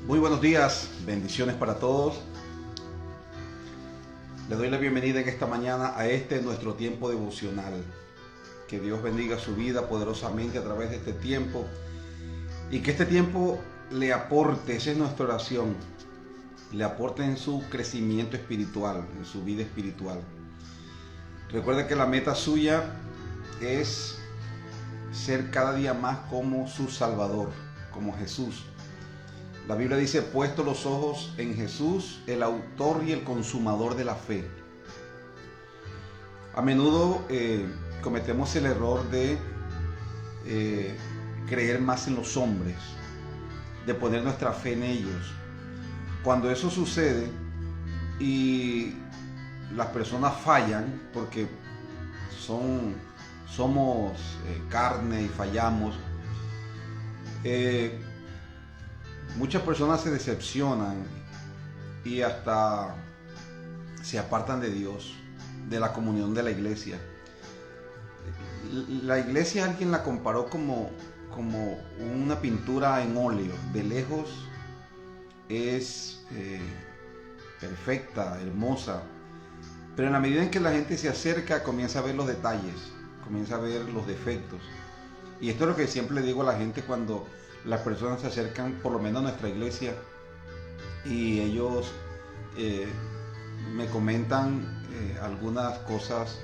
Muy buenos días, bendiciones para todos. Les doy la bienvenida en esta mañana a nuestro tiempo devocional. Que Dios bendiga su vida poderosamente a través de este tiempo y que este tiempo le aporte, esa es nuestra oración, le aporte en su crecimiento espiritual, en su vida espiritual. Recuerda que la meta suya es ser cada día más como su Salvador, como Jesús. La Biblia dice, puesto los ojos en Jesús, el autor y el consumador de la fe. A menudo cometemos el error de creer más en los hombres, de poner nuestra fe en ellos. Cuando eso sucede y las personas fallan, porque somos carne y fallamos, muchas personas se decepcionan y hasta se apartan de Dios, de la comunión de la iglesia. La iglesia alguien la comparó como una pintura en óleo. De lejos es perfecta, hermosa, pero en la medida en que la gente se acerca comienza a ver los detalles, comienza a ver los defectos. Y esto es lo que siempre le digo a la gente cuando las personas se acercan, por lo menos a nuestra iglesia, y ellos me comentan algunas cosas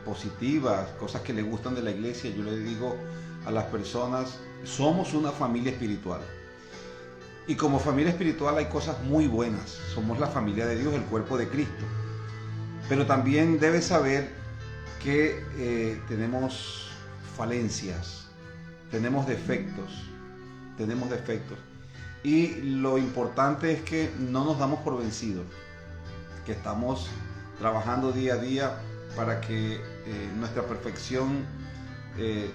positivas, cosas que les gustan de la iglesia. Yo les digo a las personas, somos una familia espiritual. Y como familia espiritual hay cosas muy buenas. Somos la familia de Dios, el cuerpo de Cristo. Pero también debes saber que tenemos falencias, tenemos defectos. Y lo importante es que no nos damos por vencidos, que estamos trabajando día a día para que nuestra perfección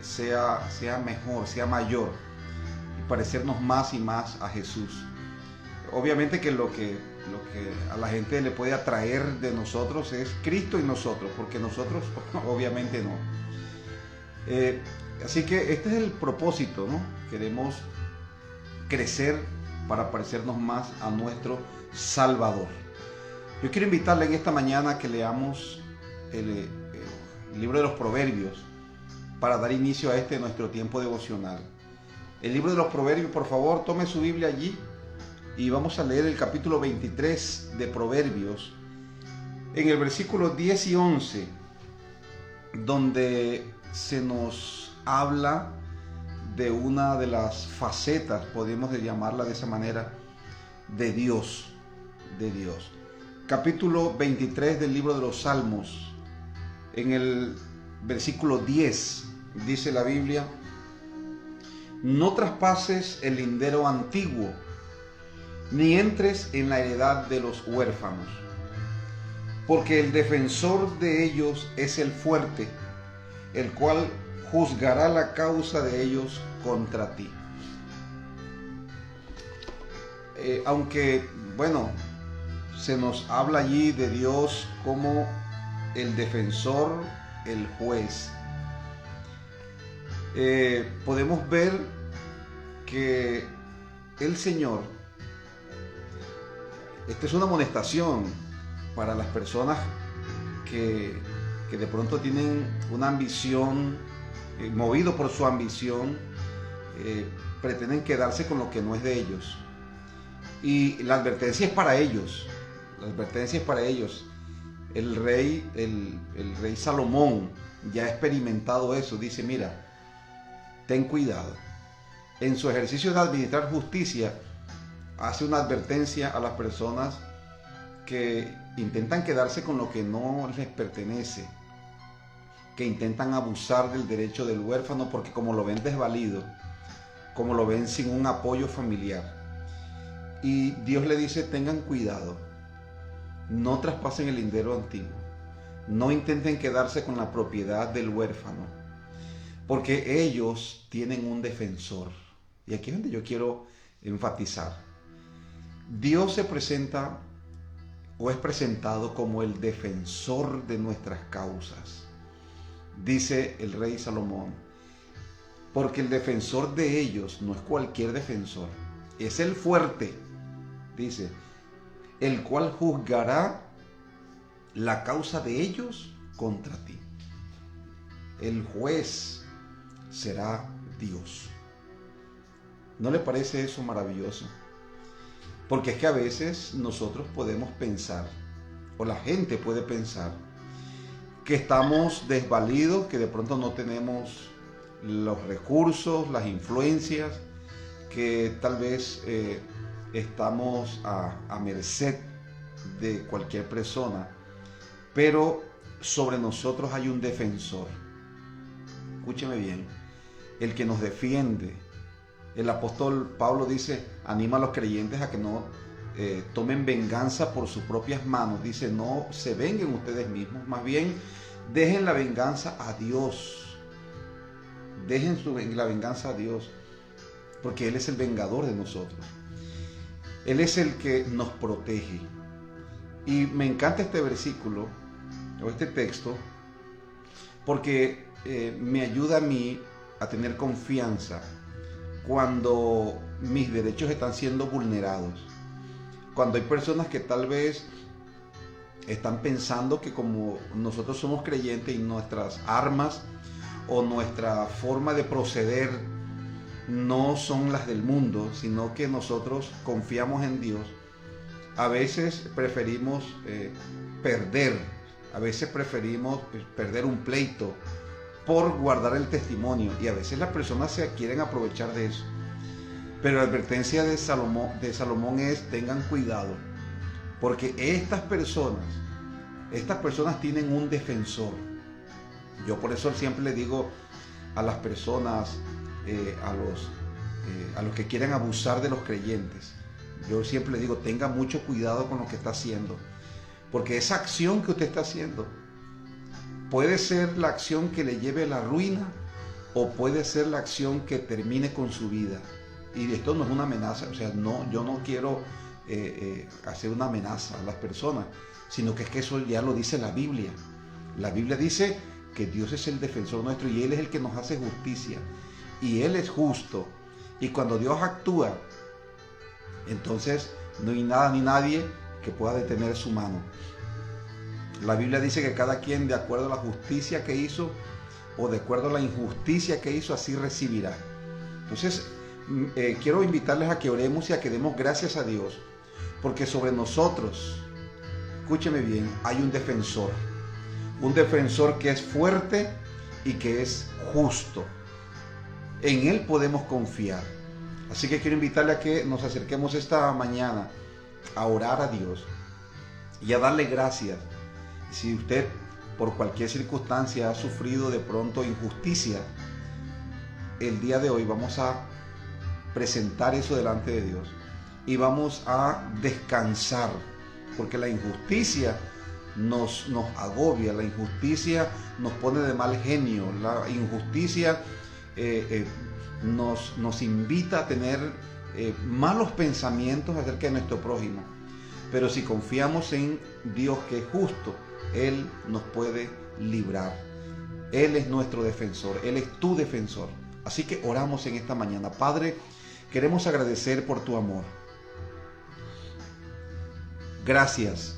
sea mejor, sea mayor, y parecernos más y más a Jesús. Obviamente que lo que a la gente le puede atraer de nosotros es Cristo y nosotros, porque nosotros obviamente no. Así que este es el propósito, ¿no? Queremos crecer para parecernos más a nuestro Salvador. Yo quiero invitarle en esta mañana a que leamos el libro de los Proverbios para dar inicio a nuestro tiempo devocional. El libro de los Proverbios, por favor, tome su Biblia allí y vamos a leer el capítulo 23 de Proverbios, en el versículo 10 y 11, donde se nos habla de una de las facetas, podemos llamarla de esa manera, de Dios. Capítulo 23 del libro de los Salmos, en el versículo 10, dice la Biblia: no traspases el lindero antiguo, ni entres en la heredad de los huérfanos, porque el defensor de ellos es el fuerte, el cual juzgará la causa de ellos contra ti. Aunque, bueno, se nos habla allí de Dios como el defensor, el juez, podemos ver que el Señor, esta es una amonestación para las personas que de pronto tienen una ambición, movido por su ambición, pretenden quedarse con lo que no es de ellos. Y la advertencia es para ellos. El rey Salomón ya ha experimentado eso. Dice, mira, ten cuidado. En su ejercicio de administrar justicia, hace una advertencia a las personas que intentan quedarse con lo que no les pertenece, que intentan abusar del derecho del huérfano, porque como lo ven desvalido, como lo ven sin un apoyo familiar. Y Dios le dice, tengan cuidado, no traspasen el lindero antiguo, no intenten quedarse con la propiedad del huérfano, porque ellos tienen un defensor. Y aquí es donde yo quiero enfatizar. Dios se presenta o es presentado como el defensor de nuestras causas. Dice el rey Salomón, porque el defensor de ellos no es cualquier defensor, es el fuerte, dice, el cual juzgará la causa de ellos contra ti. El juez será Dios. ¿No le parece eso maravilloso? Porque es que a veces nosotros podemos pensar, o la gente puede pensar, que estamos desvalidos, que de pronto no tenemos los recursos, las influencias, que tal vez estamos a merced de cualquier persona, pero sobre nosotros hay un defensor. Escúcheme bien, el que nos defiende. El apóstol Pablo dice, anima a los creyentes a que no tomen venganza por sus propias manos. Dice, no se venguen ustedes mismos, más bien dejen la venganza a Dios. Dejen la venganza a Dios, porque Él es el vengador de nosotros. Él es el que nos protege. Y me encanta este versículo, o este texto, porque me ayuda a mí a tener confianza cuando mis derechos están siendo vulnerados. Cuando hay personas que tal vez están pensando que como nosotros somos creyentes y nuestras armas o nuestra forma de proceder no son las del mundo, sino que nosotros confiamos en Dios, a veces preferimos perder un pleito por guardar el testimonio, y a veces las personas se quieren aprovechar de eso. Pero la advertencia de Salomón es: tengan cuidado, porque estas personas tienen un defensor. Yo por eso siempre le digo a las personas, a los que quieren abusar de los creyentes, yo siempre le digo: tenga mucho cuidado con lo que está haciendo, porque esa acción que usted está haciendo puede ser la acción que le lleve a la ruina, o puede ser la acción que termine con su vida. Y esto no es una amenaza, o sea, no, yo no quiero hacer una amenaza a las personas, sino que es que eso ya lo dice la Biblia. La Biblia dice que Dios es el defensor nuestro y Él es el que nos hace justicia, y Él es justo. Y cuando Dios actúa, entonces no hay nada ni nadie que pueda detener su mano. La Biblia dice que cada quien, de acuerdo a la justicia que hizo o de acuerdo a la injusticia que hizo, así recibirá. Entonces quiero invitarles a que oremos y a que demos gracias a Dios, porque sobre nosotros, escúcheme bien, hay un defensor que es fuerte y que es justo. En Él podemos confiar. Así que quiero invitarle a que nos acerquemos esta mañana a orar a Dios y a darle gracias. Si usted por cualquier circunstancia ha sufrido de pronto injusticia, el día de hoy vamos a presentar eso delante de Dios y vamos a descansar, porque la injusticia nos agobia, la injusticia nos pone de mal genio, la injusticia nos invita a tener malos pensamientos acerca de nuestro prójimo. Pero si confiamos en Dios, que es justo, Él nos puede librar. Él es nuestro defensor, Él es tu defensor. Así que oramos en esta mañana. Padre, queremos agradecer por tu amor. Gracias,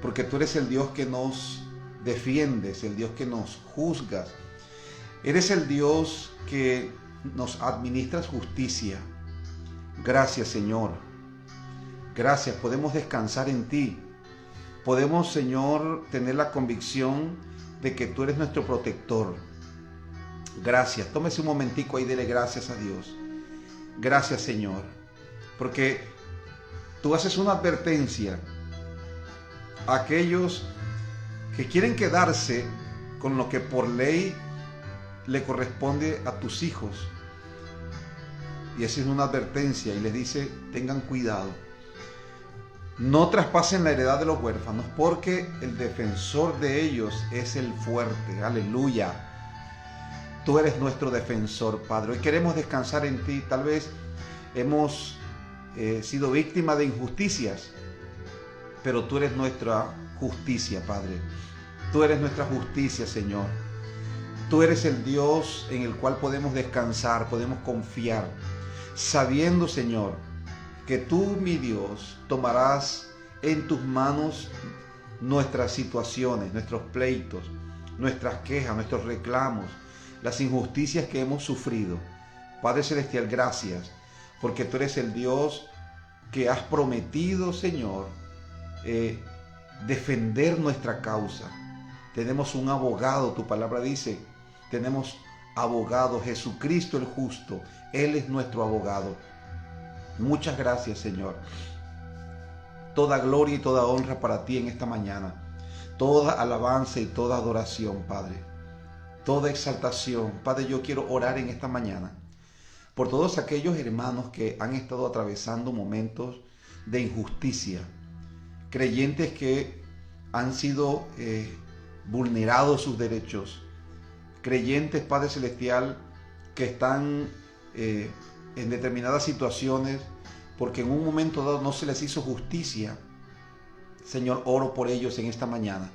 porque tú eres el Dios que nos defiendes, el Dios que nos juzgas. Eres el Dios que nos administras justicia. Gracias, Señor. Gracias, podemos descansar en ti. Podemos, Señor, tener la convicción de que tú eres nuestro protector. Gracias. Tómese un momentico ahí y dele gracias a Dios. Gracias, Señor, porque tú haces una advertencia a aquellos que quieren quedarse con lo que por ley le corresponde a tus hijos. Y esa es una advertencia, y les dice: tengan cuidado. No traspasen la heredad de los huérfanos, porque el defensor de ellos es el fuerte. Aleluya. Tú eres nuestro defensor, Padre. Hoy queremos descansar en ti. Tal vez hemos sido víctimas de injusticias, pero tú eres nuestra justicia, Padre. Tú eres nuestra justicia, Señor. Tú eres el Dios en el cual podemos descansar, podemos confiar, sabiendo, Señor, que tú, mi Dios, tomarás en tus manos nuestras situaciones, nuestros pleitos, nuestras quejas, nuestros reclamos, las injusticias que hemos sufrido. Padre Celestial, gracias, porque tú eres el Dios que has prometido, Señor, defender nuestra causa. Tenemos un abogado, tu palabra dice, tenemos abogado, Jesucristo el justo. Él es nuestro abogado. Muchas gracias, Señor. Toda gloria y toda honra para ti en esta mañana. Toda alabanza y toda adoración, Padre. Toda exaltación. Padre, yo quiero orar en esta mañana por todos aquellos hermanos que han estado atravesando momentos de injusticia. Creyentes que han sido vulnerados sus derechos. Creyentes, Padre Celestial, que están en determinadas situaciones porque en un momento dado no se les hizo justicia. Señor, oro por ellos en esta mañana.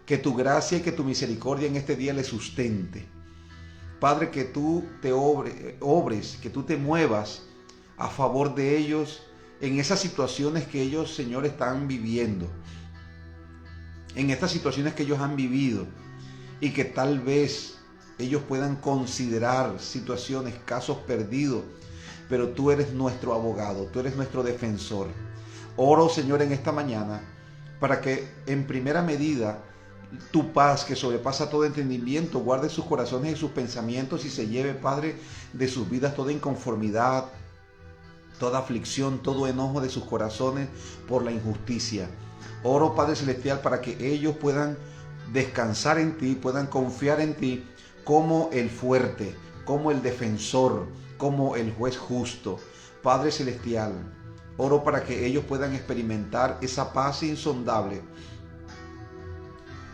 Que tu gracia y que tu misericordia en este día les sustente. Padre, que tú te obres, que tú te muevas a favor de ellos en esas situaciones que ellos, Señor, están viviendo. En estas situaciones que ellos han vivido y que tal vez ellos puedan considerar situaciones, casos perdidos, pero tú eres nuestro abogado, tú eres nuestro defensor. Oro, Señor, en esta mañana para que en primera medida tu paz, que sobrepasa todo entendimiento, guarde sus corazones y sus pensamientos y se lleve, Padre, de sus vidas toda inconformidad, toda aflicción, todo enojo de sus corazones por la injusticia. Oro, Padre Celestial, para que ellos puedan descansar en ti, puedan confiar en ti como el fuerte, como el defensor, como el juez justo. Padre Celestial, oro para que ellos puedan experimentar esa paz insondable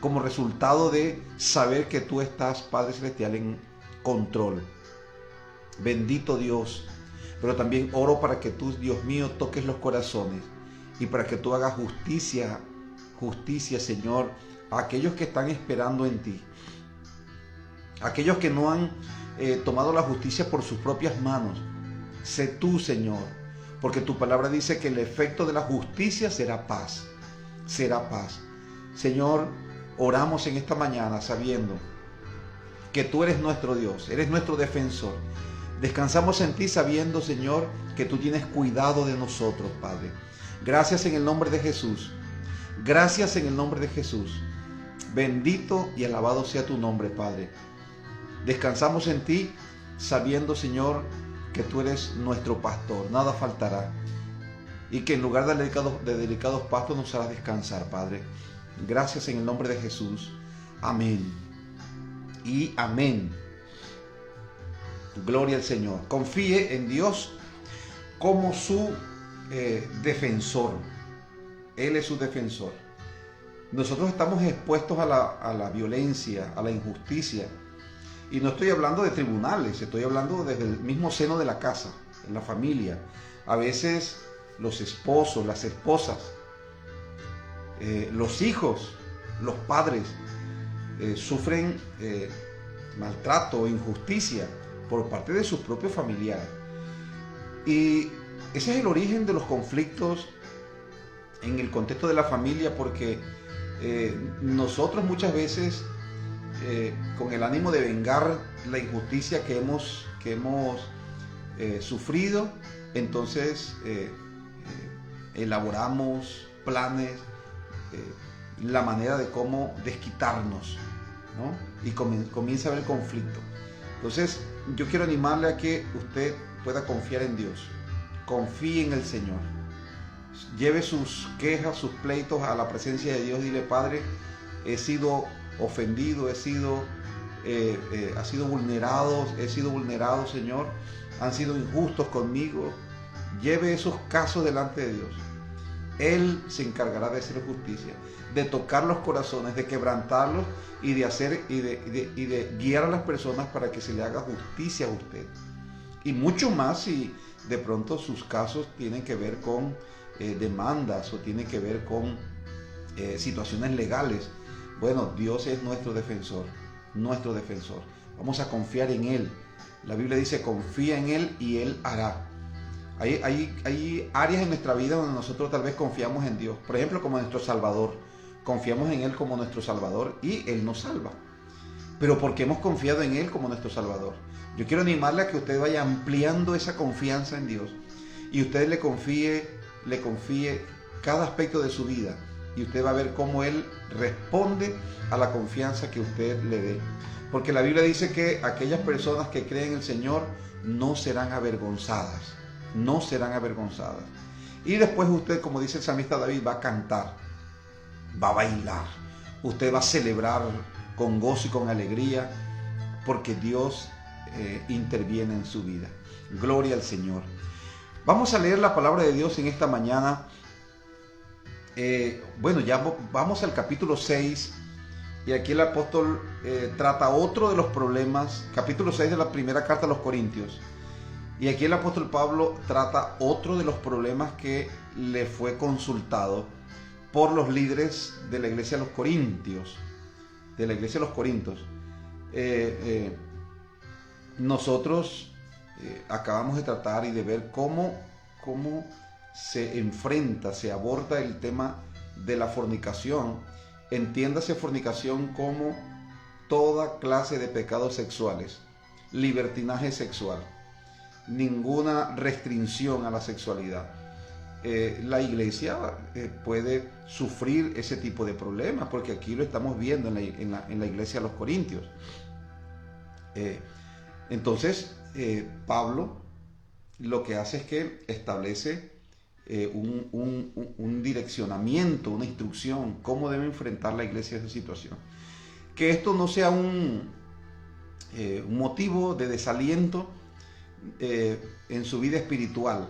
como resultado de saber que tú estás, Padre Celestial, en control. Bendito Dios. Pero también oro para que tú, Dios mío, toques los corazones y para que tú hagas justicia, Señor, a aquellos que están esperando en ti. Aquellos que no han tomado la justicia por sus propias manos. Sé tú, Señor, porque tu palabra dice que el efecto de la justicia será paz. Será paz. Señor, oramos en esta mañana sabiendo que tú eres nuestro Dios, eres nuestro defensor. Descansamos en ti sabiendo, Señor, que tú tienes cuidado de nosotros, Padre. Gracias en el nombre de Jesús. Gracias en el nombre de Jesús. Bendito y alabado sea tu nombre, Padre. Descansamos en ti sabiendo, Señor, que tú eres nuestro pastor. Nada faltará. Y que en lugar de delicados pastos nos harás descansar, Padre. Gracias en el nombre de Jesús. Amén. Y amén. Gloria al Señor. Confíe en Dios como su defensor. Él es su defensor. Nosotros estamos expuestos a la violencia, a la injusticia. Y no estoy hablando de tribunales, estoy hablando desde el mismo seno de la casa, en la familia. A veces los esposos, las esposas, los hijos, los padres sufren maltrato o injusticia por parte de sus propios familiares. Y ese es el origen de los conflictos en el contexto de la familia, porque nosotros muchas veces con el ánimo de vengar la injusticia que hemos sufrido, entonces elaboramos planes, la manera de cómo desquitarnos, ¿no? Y comienza a haber conflicto. Entonces yo quiero animarle a que usted pueda confiar en Dios. Confíe en el Señor. Lleve sus quejas, sus pleitos a la presencia de Dios. Dile: Padre, he sido ofendido, he sido vulnerado, Señor. Han sido injustos conmigo. Lleve esos casos delante de Dios. Él se encargará de hacer justicia, de tocar los corazones, de quebrantarlos y de guiar a las personas para que se le haga justicia a usted. Y mucho más si de pronto sus casos tienen que ver con demandas o tienen que ver con situaciones legales. Bueno, Dios es nuestro defensor, nuestro defensor. Vamos a confiar en Él. La Biblia dice: confía en Él y Él hará. Hay áreas en nuestra vida donde nosotros tal vez confiamos en Dios. Por ejemplo, como nuestro Salvador. Confiamos en Él como nuestro Salvador y Él nos salva. Pero porque hemos confiado en Él como nuestro Salvador. Yo quiero animarle a que usted vaya ampliando esa confianza en Dios. Y usted le confíe cada aspecto de su vida. Y usted va a ver cómo Él responde a la confianza que usted le dé. Porque la Biblia dice que aquellas personas que creen en el Señor no serán avergonzadas. No serán avergonzadas. Y después usted, como dice el salmista David, va a cantar, va a bailar. Usted va a celebrar con gozo y con alegría porque Dios interviene en su vida. Gloria al Señor. Vamos a leer la palabra de Dios en esta mañana. Ya vamos al capítulo 6 y aquí el apóstol trata otro de los problemas, capítulo 6 de la primera carta a los Corintios. Y aquí el apóstol Pablo trata otro de los problemas que le fue consultado por los líderes de la iglesia de los Corintios. Nosotros acabamos de tratar y de ver cómo se aborda el tema de la fornicación. Entiéndase fornicación como toda clase de pecados sexuales, libertinaje sexual, ninguna restricción a la sexualidad. La iglesia puede sufrir ese tipo de problemas, porque aquí lo estamos viendo en la iglesia de los Corintios. Entonces, Pablo lo que hace es que establece un direccionamiento, una instrucción, cómo debe enfrentar la iglesia esa situación. Que esto no sea un motivo de desaliento en su vida espiritual.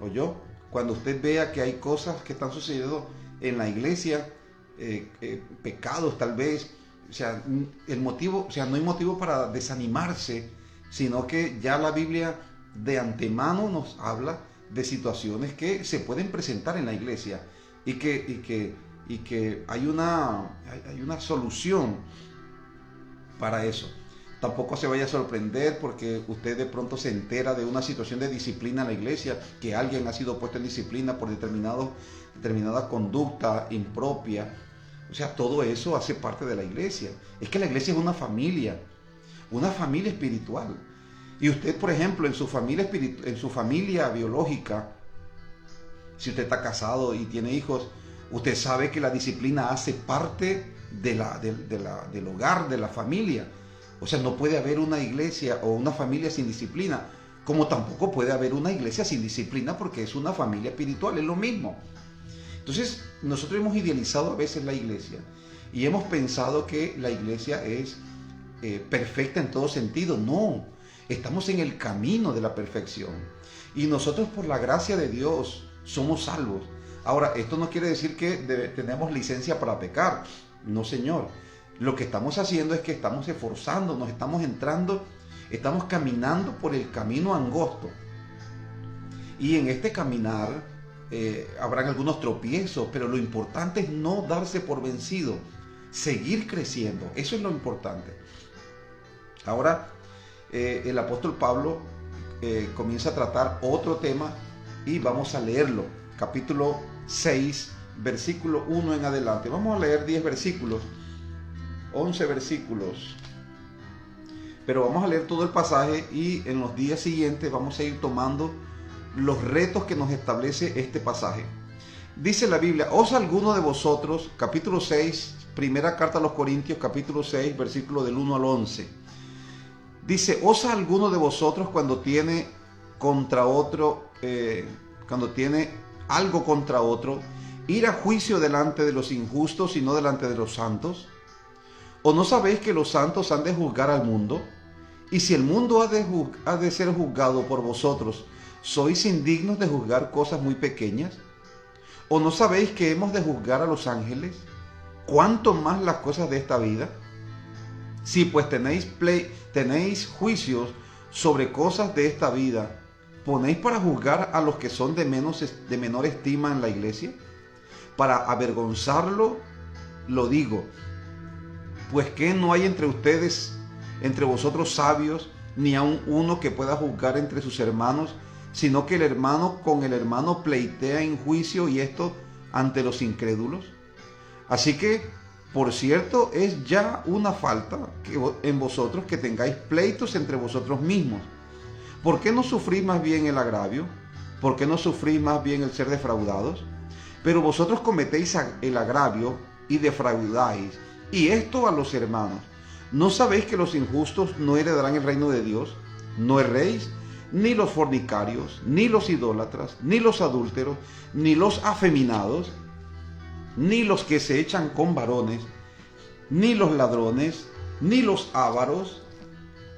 ¿Oyó? Cuando usted vea que hay cosas que están sucediendo en la iglesia, pecados tal vez, no hay motivo para desanimarse, sino que ya la Biblia de antemano nos habla de situaciones que se pueden presentar en la iglesia y que hay una solución para eso. Tampoco se vaya a sorprender porque usted de pronto se entera de una situación de disciplina en la iglesia, que alguien ha sido puesto en disciplina por determinada conducta impropia. O sea, todo eso hace parte de la iglesia. Es que la iglesia es una familia espiritual. Y usted, por ejemplo, en su familia biológica, si usted está casado y tiene hijos, usted sabe que la disciplina hace parte del hogar, de la familia. O sea, no puede haber una iglesia o una familia sin disciplina, como tampoco puede haber una iglesia sin disciplina, porque es una familia espiritual, es lo mismo. Entonces, nosotros hemos idealizado a veces la iglesia y hemos pensado que la iglesia es perfecta en todo sentido. No, estamos en el camino de la perfección y nosotros, por la gracia de Dios, somos salvos. Ahora, esto no quiere decir que tenemos licencia para pecar. No, Señor. Lo que estamos haciendo es que estamos esforzándonos, estamos caminando por el camino angosto. Y en este caminar habrán algunos tropiezos, pero lo importante es no darse por vencido, seguir creciendo. Eso es lo importante. Ahora, el apóstol Pablo comienza a tratar otro tema y vamos a leerlo. Capítulo 6, versículo 1 en adelante. Vamos a leer 10 versículos. 11 versículos, pero vamos a leer todo el pasaje y en los días siguientes vamos a ir tomando los retos que nos establece este pasaje. Dice la Biblia: ¿osa alguno de vosotros, capítulo 6, primera carta a los Corintios, capítulo 6, versículo del 1 al 11. Dice: ¿osa alguno de vosotros cuando tiene algo contra otro, ir a juicio delante de los injustos y no delante de los santos? ¿O no sabéis que los santos han de juzgar al mundo? Y si el mundo ha de ser juzgado por vosotros, ¿sois indignos de juzgar cosas muy pequeñas? ¿O no sabéis que hemos de juzgar a los ángeles? ¿Cuánto más las cosas de esta vida? Si pues tenéis juicios sobre cosas de esta vida, ¿ponéis para juzgar a los que son de menor estima en la iglesia? Para avergonzarlo, lo digo. Pues que no hay entre vosotros sabios, ni aun uno que pueda juzgar entre sus hermanos, sino que el hermano con el hermano pleitea en juicio, y esto ante los incrédulos. Así que, por cierto, es ya una falta en vosotros que tengáis pleitos entre vosotros mismos. ¿Por qué no sufrís más bien el agravio? ¿Por qué no sufrís más bien el ser defraudados? Pero vosotros cometéis el agravio y defraudáis, y esto a los hermanos. ¿No sabéis que los injustos no heredarán el reino de Dios? No erréis, ni los fornicarios, ni los idólatras, ni los adúlteros, ni los afeminados, ni los que se echan con varones, ni los ladrones, ni los ávaros,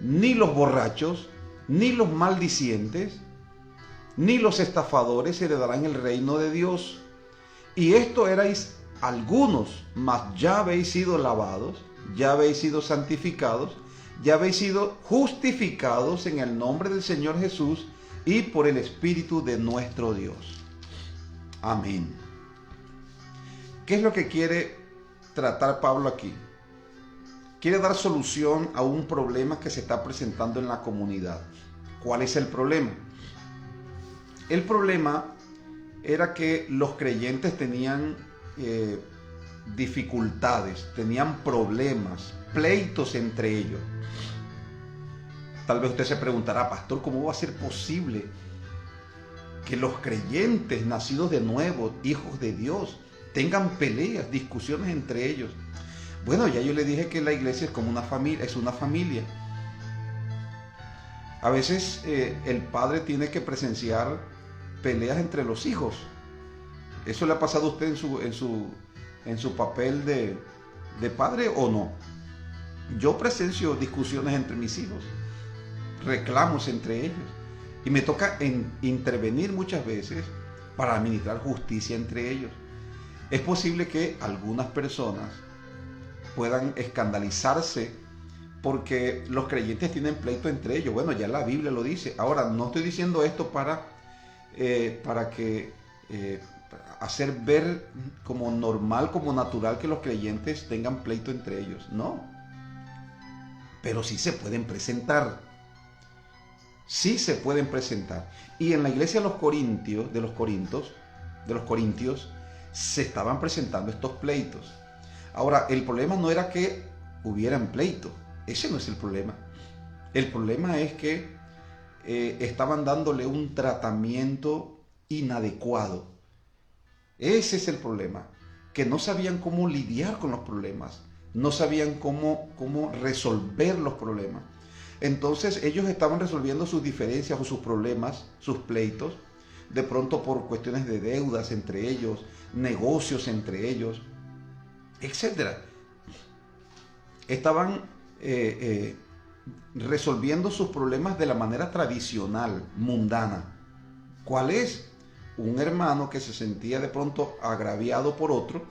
ni los borrachos, ni los maldicientes, ni los estafadores heredarán el reino de Dios. Y esto erais algunos, mas ya habéis sido lavados, ya habéis sido santificados, ya habéis sido justificados en el nombre del Señor Jesús y por el Espíritu de nuestro Dios. Amén. ¿Qué es lo que quiere tratar Pablo aquí? Quiere dar solución a un problema que se está presentando en la comunidad. ¿Cuál es el problema? El problema era que los creyentes tenían dificultades, tenían problemas, pleitos entre ellos. Tal vez usted se preguntará, pastor, ¿cómo va a ser posible que los creyentes nacidos de nuevo, hijos de Dios, tengan peleas, discusiones entre ellos? Bueno, ya yo le dije que la iglesia es como una familia, es una familia. A veces el padre tiene que presenciar peleas entre los hijos. ¿Eso le ha pasado a usted en su papel de padre o no? Yo presencio discusiones entre mis hijos, reclamos entre ellos, y me toca intervenir muchas veces para administrar justicia entre ellos. Es posible que algunas personas puedan escandalizarse porque los creyentes tienen pleito entre ellos. Bueno, ya la Biblia lo dice. Ahora, no estoy diciendo esto para hacer ver como normal, como natural que los creyentes tengan pleito entre ellos. No. Pero sí se pueden presentar. Sí se pueden presentar. Y en la iglesia de los Corintios, se estaban presentando estos pleitos. Ahora, el problema no era que hubieran pleito. Ese no es el problema. El problema es que estaban dándole un tratamiento inadecuado. Ese es el problema. Que no sabían cómo lidiar con los problemas. No sabían cómo resolver los problemas. Entonces ellos estaban resolviendo sus diferencias o sus problemas, sus pleitos, de pronto por cuestiones de deudas entre ellos, negocios entre ellos, etc. Estaban resolviendo sus problemas de la manera tradicional, mundana. ¿Cuál es? Un hermano que se sentía de pronto agraviado por otro,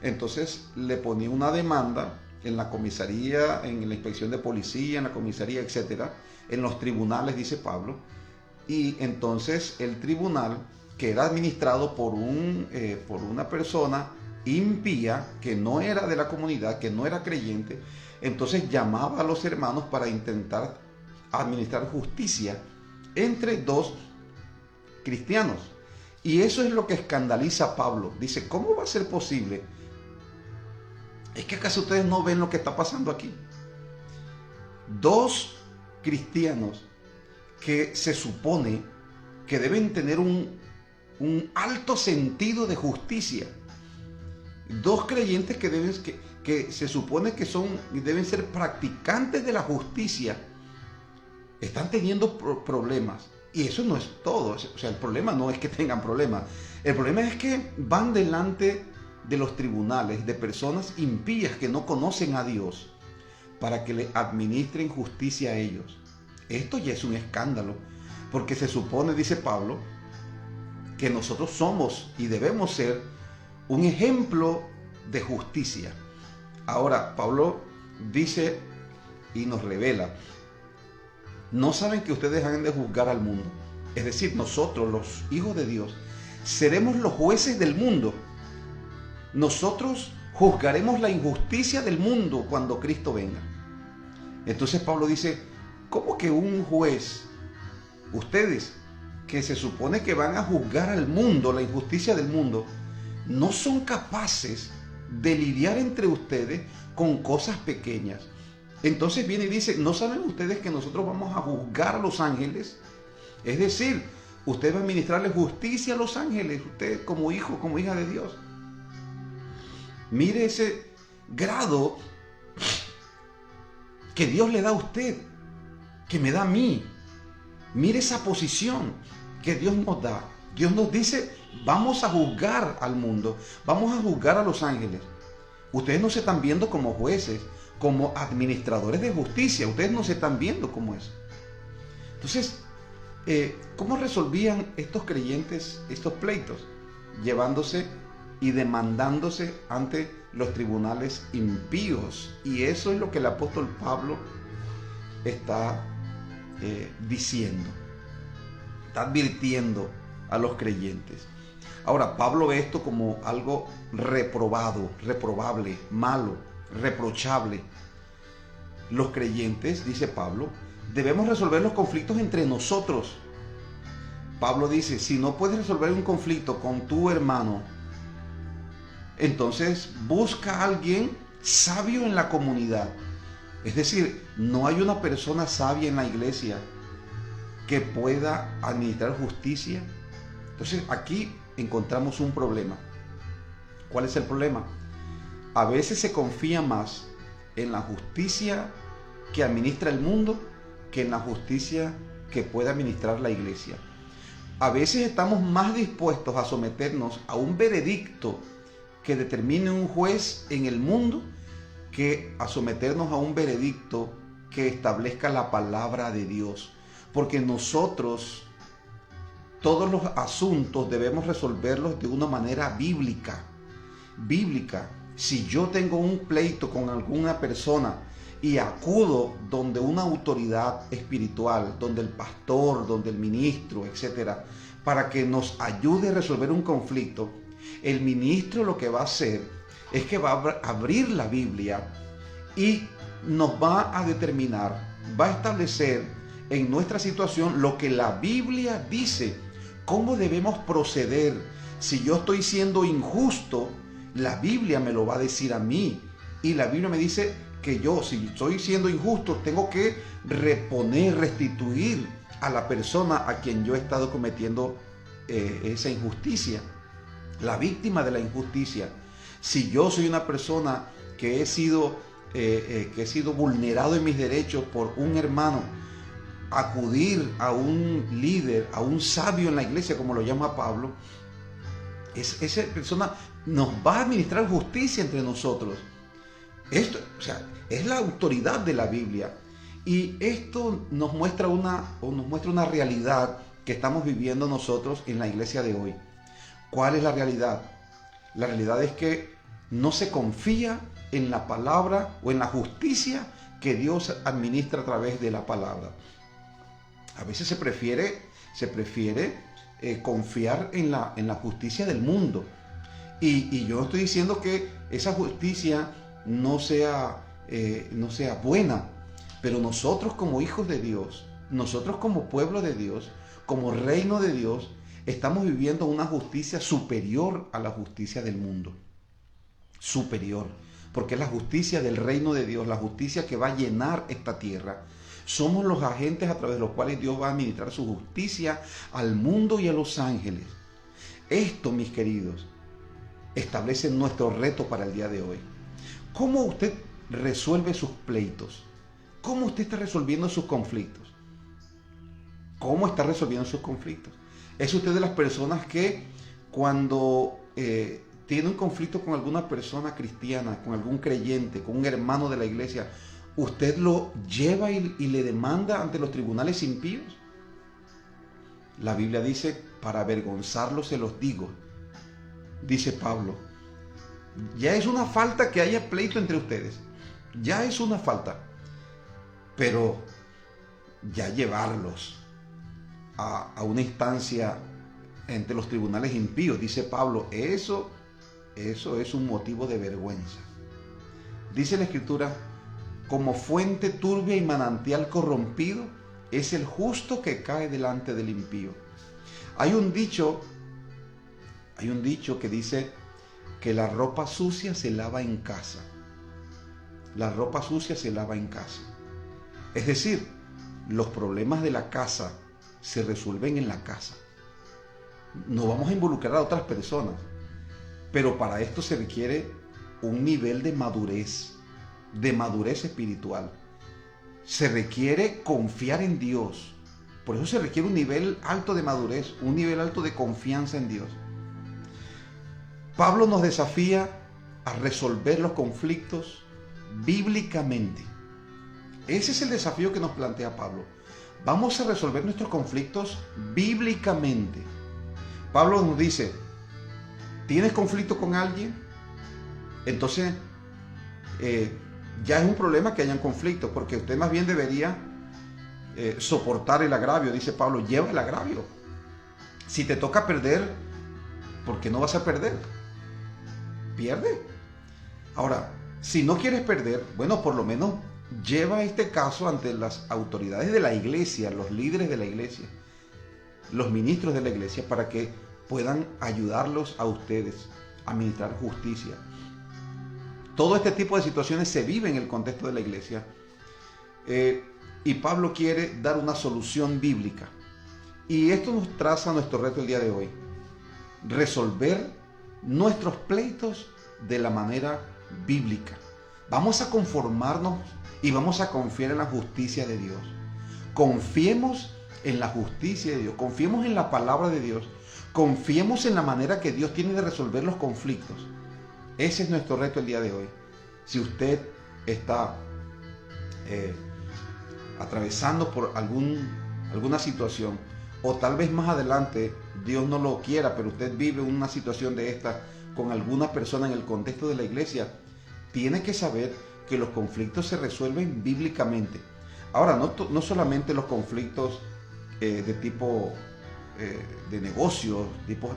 entonces le ponía una demanda en la comisaría, en la inspección de policía, en la comisaría, etcétera, en los tribunales, dice Pablo, y entonces el tribunal, que era administrado por una persona impía, que no era de la comunidad, que no era creyente, entonces llamaba a los hermanos para intentar administrar justicia entre dos cristianos. Y eso es lo que escandaliza a Pablo. Dice, ¿cómo va a ser posible? ¿Es que acaso ustedes no ven lo que está pasando aquí? Dos cristianos que se supone que deben tener un alto sentido de justicia. Dos creyentes que se supone que deben ser practicantes de la justicia, están teniendo problemas. Y eso no es todo. O sea, el problema no es que tengan problemas. El problema es que van delante de los tribunales de personas impías que no conocen a Dios para que le administren justicia a ellos. Esto ya es un escándalo, porque se supone, dice Pablo, que nosotros somos y debemos ser un ejemplo de justicia. Ahora, Pablo dice y nos revela, ¿no saben que ustedes han de juzgar al mundo? Es decir, nosotros, los hijos de Dios, seremos los jueces del mundo. Nosotros juzgaremos la injusticia del mundo cuando Cristo venga. Entonces Pablo dice, ¿cómo que un juez? Ustedes que se supone que van a juzgar al mundo, la injusticia del mundo, no son capaces de lidiar entre ustedes con cosas pequeñas. Entonces viene y dice, ¿no saben ustedes que nosotros vamos a juzgar a los ángeles? Es decir, usted va a administrarle justicia a los ángeles, usted como hijo, como hija de Dios. Mire ese grado que Dios le da a usted, que me da a mí. Mire esa posición que Dios nos da. Dios nos dice, vamos a juzgar al mundo, vamos a juzgar a los ángeles. Ustedes no se están viendo como jueces, como administradores de justicia, ustedes no se están viendo como eso. Entonces, ¿cómo resolvían estos creyentes estos pleitos? Llevándose y demandándose ante los tribunales impíos. Y eso es lo que el apóstol Pablo está diciendo, está advirtiendo a los creyentes. Ahora, Pablo ve esto como algo reprobado, reprobable, malo, reprochable. Los creyentes, dice Pablo, debemos resolver los conflictos entre nosotros. Pablo dice, si no puedes resolver un conflicto con tu hermano, entonces busca a alguien sabio en la comunidad. Es decir, no hay una persona sabia en la iglesia que pueda administrar justicia. Entonces aquí encontramos un problema. ¿Cuál es el problema? A veces se confía más en la justicia que administra el mundo que en la justicia que puede administrar la iglesia. A veces estamos más dispuestos a someternos a un veredicto que determine un juez en el mundo que a someternos a un veredicto que establezca la palabra de Dios. Porque nosotros todos los asuntos debemos resolverlos de una manera bíblica. Si yo tengo un pleito con alguna persona y acudo donde una autoridad espiritual, donde el pastor, donde el ministro, etcétera, para que nos ayude a resolver un conflicto, el ministro lo que va a hacer es que va a abrir la Biblia y nos va a determinar, va a establecer en nuestra situación lo que la Biblia dice, cómo debemos proceder. Si yo estoy siendo injusto, la Biblia me lo va a decir a mí. Y la Biblia me dice que yo, si estoy siendo injusto, tengo que reponer, restituir a la persona a quien yo he estado cometiendo esa injusticia, la víctima de la injusticia. Si yo soy una persona que he sido vulnerado en mis derechos por un hermano, acudir a un líder, a un sabio en la iglesia, como lo llama Pablo, esa persona nos va a administrar justicia entre nosotros. Esto, o sea, es la autoridad de la Biblia. Y esto nos muestra una realidad que estamos viviendo nosotros en la iglesia de hoy. ¿Cuál es la realidad? La realidad es que no se confía en la palabra o en la justicia que Dios administra a través de la palabra. A veces se prefiere confiar en la justicia del mundo. Y yo no estoy diciendo que esa justicia no sea buena, pero nosotros como hijos de Dios, nosotros como pueblo de Dios, como reino de Dios, estamos viviendo una justicia superior a la justicia del mundo. Superior, porque es la justicia del reino de Dios, la justicia que va a llenar esta tierra. Somos los agentes a través de los cuales Dios va a administrar su justicia al mundo y a los ángeles. Esto, mis queridos, establece nuestro reto para el día de hoy. ¿Cómo usted resuelve sus pleitos? ¿Cómo usted está resolviendo sus conflictos? ¿Cómo está resolviendo sus conflictos? ¿Es usted de las personas que cuando tiene un conflicto con alguna persona cristiana, con algún creyente, con un hermano de la iglesia, usted lo lleva y le demanda ante los tribunales impíos? La Biblia dice, para avergonzarlos se los digo, dice Pablo. Ya es una falta que haya pleito entre ustedes. Ya es una falta. Pero ya llevarlos a una instancia entre los tribunales impíos, dice Pablo, eso es un motivo de vergüenza. Dice la Escritura, como fuente turbia y manantial corrompido es el justo que cae delante del impío. Hay un dicho que dice que la ropa sucia se lava en casa. La ropa sucia se lava en casa. Es decir, los problemas de la casa se resuelven en la casa. No vamos a involucrar a otras personas, pero para esto se requiere un nivel de madurez espiritual. Se requiere confiar en Dios. Por eso se requiere un nivel alto de madurez, un nivel alto de confianza en Dios. Pablo nos desafía a resolver los conflictos bíblicamente. Ese es el desafío que nos plantea Pablo. Vamos a resolver nuestros conflictos bíblicamente. Pablo nos dice, ¿tienes conflicto con alguien? Entonces, ya es un problema que hayan conflictos, porque usted más bien debería soportar el agravio. Dice Pablo, lleva el agravio. Si te toca perder, ¿por qué no vas a perder? Pierde. Ahora, si no quieres perder, bueno, por lo menos lleva este caso ante las autoridades de la iglesia, los líderes de la iglesia, los ministros de la iglesia, para que puedan ayudarlos a ustedes a administrar justicia. Todo este tipo de situaciones se vive en el contexto de la iglesia, y Pablo quiere dar una solución bíblica. Y esto nos traza nuestro reto el día de hoy: resolver nuestros pleitos de la manera bíblica. Vamos a conformarnos y vamos a confiar en la justicia de Dios. Confiemos en la justicia de Dios, confiemos en la palabra de Dios, confiemos en la manera que Dios tiene de resolver los conflictos. Ese es nuestro reto el día de hoy. Si usted está atravesando por alguna situación, o tal vez más adelante, Dios no lo quiera, pero usted vive una situación de esta con alguna persona en el contexto de la iglesia, tiene que saber que los conflictos se resuelven bíblicamente. Ahora, no solamente los conflictos de tipo de negocios, tipo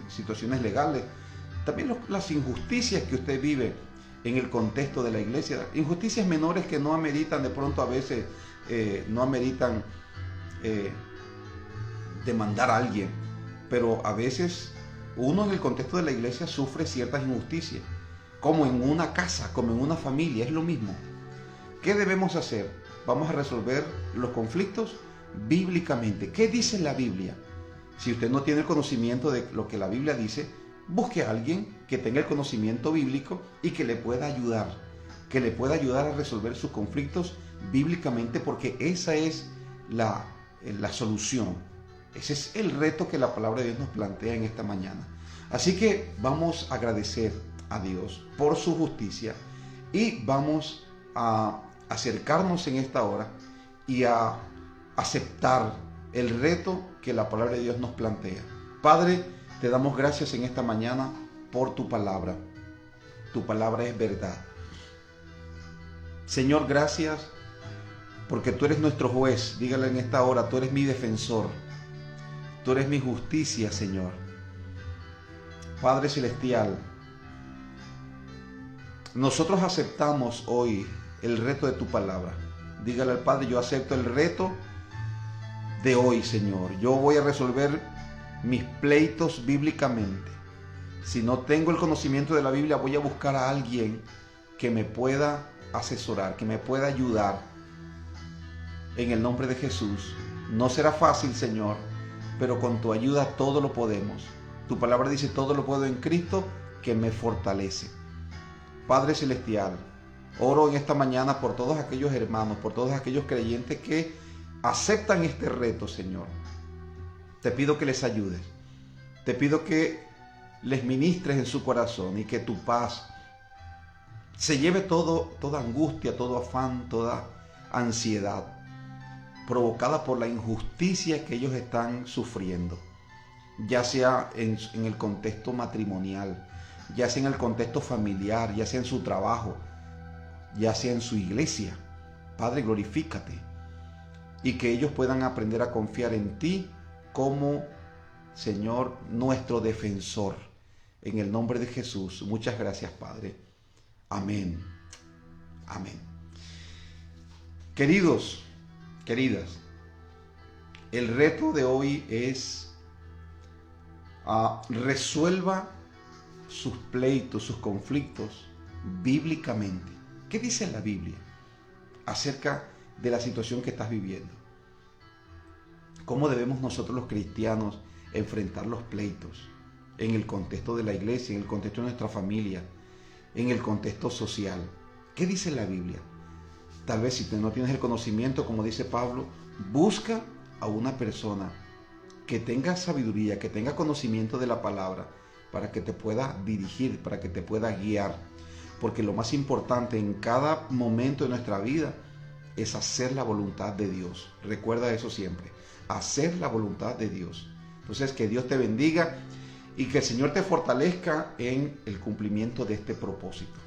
situaciones legales, también las injusticias que usted vive en el contexto de la iglesia, injusticias menores que no ameritan de pronto a veces, no ameritan demandar a alguien, pero a veces uno en el contexto de la iglesia sufre ciertas injusticias, como en una casa, como en una familia, es lo mismo. ¿Qué debemos hacer? Vamos a resolver los conflictos bíblicamente. ¿Qué dice la Biblia? Si usted no tiene el conocimiento de lo que la Biblia dice, busque a alguien que tenga el conocimiento bíblico y que le pueda ayudar a resolver sus conflictos bíblicamente, porque esa es la solución. Ese es el reto que la palabra de Dios nos plantea en esta mañana. Así que vamos a agradecer a Dios por su justicia y vamos a acercarnos en esta hora y a aceptar el reto que la palabra de Dios nos plantea. Padre, te damos gracias en esta mañana por tu palabra. Tu palabra es verdad. Señor, gracias porque tú eres nuestro juez. Dígale en esta hora, tú eres mi defensor. Tú eres mi justicia, Señor. Padre Celestial, nosotros aceptamos hoy el reto de tu palabra. Dígale al Padre, yo acepto el reto de hoy, Señor. Yo voy a resolver mis pleitos bíblicamente. Si no tengo el conocimiento de la Biblia, voy a buscar a alguien que me pueda asesorar, que me pueda ayudar. En el nombre de Jesús. No será fácil, Señor, pero con tu ayuda todo lo podemos. Tu palabra dice, todo lo puedo en Cristo que me fortalece. Padre Celestial, oro en esta mañana por todos aquellos hermanos, por todos aquellos creyentes que aceptan este reto, Señor. Te pido que les ayudes. Te pido que les ministres en su corazón y que tu paz se lleve toda angustia, todo afán, toda ansiedad provocada por la injusticia que ellos están sufriendo, ya sea en el contexto matrimonial, ya sea en el contexto familiar, ya sea en su trabajo, ya sea en su iglesia. Padre, glorifícate y que ellos puedan aprender a confiar en ti como Señor, nuestro defensor. En el nombre de Jesús, muchas gracias, Padre. Amén. Amén. Queridos, queridas, el reto de hoy es resuelva sus pleitos, sus conflictos bíblicamente. ¿Qué dice la Biblia acerca de la situación que estás viviendo? ¿Cómo debemos nosotros los cristianos enfrentar los pleitos en el contexto de la iglesia, en el contexto de nuestra familia, en el contexto social? ¿Qué dice la Biblia? Tal vez si no tienes el conocimiento, como dice Pablo, busca a una persona que tenga sabiduría, que tenga conocimiento de la palabra, para que te pueda dirigir, para que te pueda guiar. Porque lo más importante en cada momento de nuestra vida es hacer la voluntad de Dios. Recuerda eso siempre, hacer la voluntad de Dios. Entonces, que Dios te bendiga y que el Señor te fortalezca en el cumplimiento de este propósito.